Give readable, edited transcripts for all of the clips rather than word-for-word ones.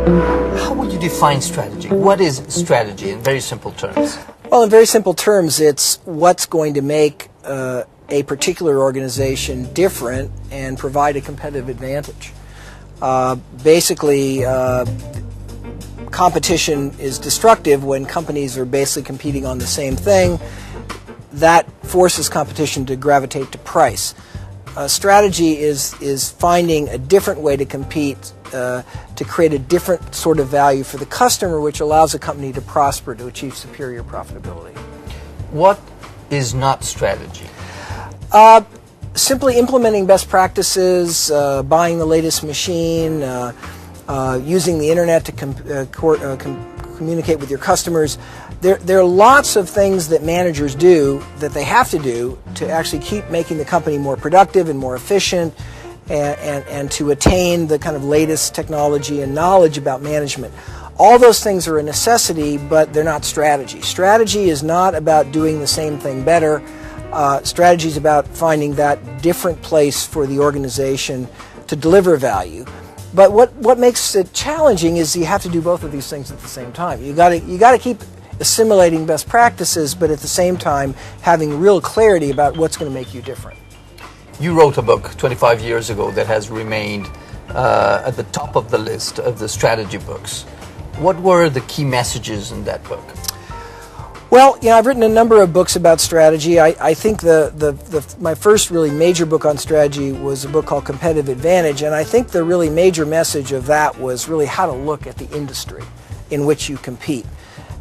How would you define strategy? What is strategy in very simple terms? Well, in very simple terms, it's what's going to make a particular organization different and provide a competitive advantage. Basically, competition is destructive when companies are basically competing on the same thing. That forces competition to gravitate to price. Strategy is finding a different way to compete to create a different sort of value for the customer, which allows a company to prosper, to achieve superior profitability. What is not strategy? Simply implementing best practices, buying the latest machine, using the internet to communicate with your customers. There are lots of things that managers do that they have to do to actually keep making the company more productive and more efficient and to attain the kind of latest technology and knowledge about management. All those things are a necessity, but they're not strategy. Strategy is not about doing the same thing better. Strategy is about finding that different place for the organization to deliver value. But what makes it challenging is you have to do both of these things at the same time. You got to keep assimilating best practices, but at the same time having real clarity about what's going to make you different. You wrote a book 25 years ago that has remained at the top of the list of the strategy books. What were the key messages in that book? Well, I've written a number of books about strategy. I think my first really major book on strategy was a book called Competitive Advantage, and I think the really major message of that was really how to look at the industry in which you compete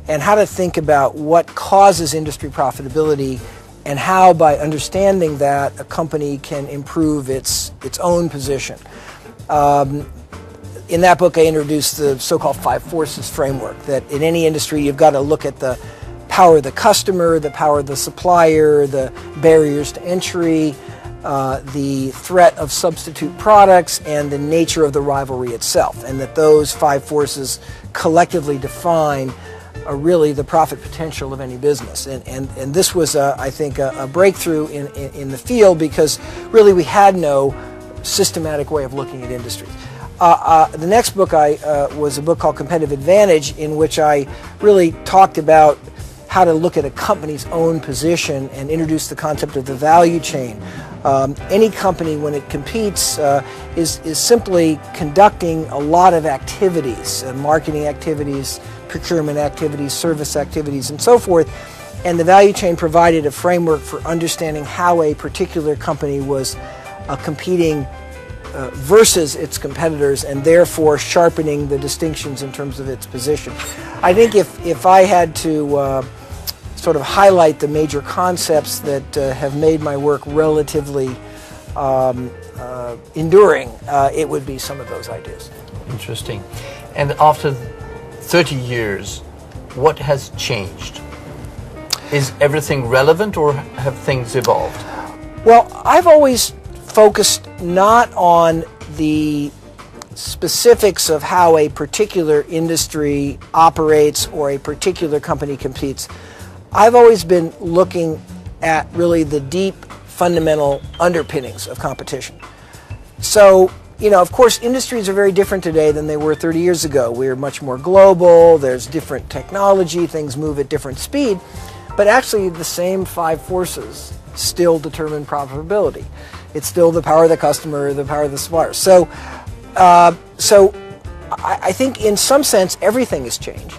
and how to think about what causes industry profitability and how, by understanding that, a company can improve its own position. In that book, I introduced the so-called 5 forces framework, that in any industry you've got to look at the power of the customer, the power of the supplier, the barriers to entry, the threat of substitute products, and the nature of the rivalry itself, and that those 5 forces collectively define really the profit potential of any business. And this was, I think, a breakthrough in the field, because really we had no systematic way of looking at industries. The next book was a book called Competitive Advantage, in which I really talked about how to look at a company's own position and introduce the concept of the value chain. Any company, when it competes, is simply conducting a lot of activities, marketing activities, procurement activities, service activities, and so forth. And the value chain provided a framework for understanding how a particular company was competing versus its competitors, and therefore sharpening the distinctions in terms of its position. I think if I had to sort of highlight the major concepts that have made my work relatively enduring, it would be some of those ideas. Interesting. And after 30 years, what has changed? Is everything relevant, or have things evolved? Well, I've always focused not on the specifics of how a particular industry operates or a particular company competes. I've always been looking at really the deep fundamental underpinnings of competition. So, of course, industries are very different today than they were 30 years ago. We're much more global, there's different technology, things move at different speed, but actually the same 5 forces still determine profitability. It's still the power of the customer, the power of the supplier. So I think in some sense everything has changed,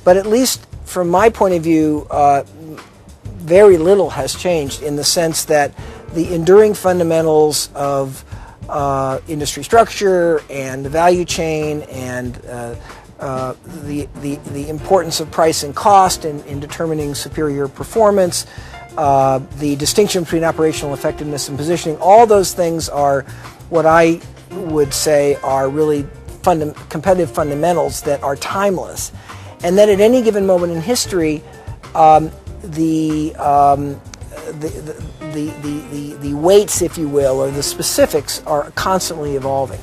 but at least from my point of view, very little has changed, in the sense that the enduring fundamentals of industry structure and the value chain and the importance of price and cost in determining superior performance, the distinction between operational effectiveness and positioning, all those things are what I would say are really competitive fundamentals that are timeless. And then at any given moment in history, the weights, if you will, or the specifics are constantly evolving.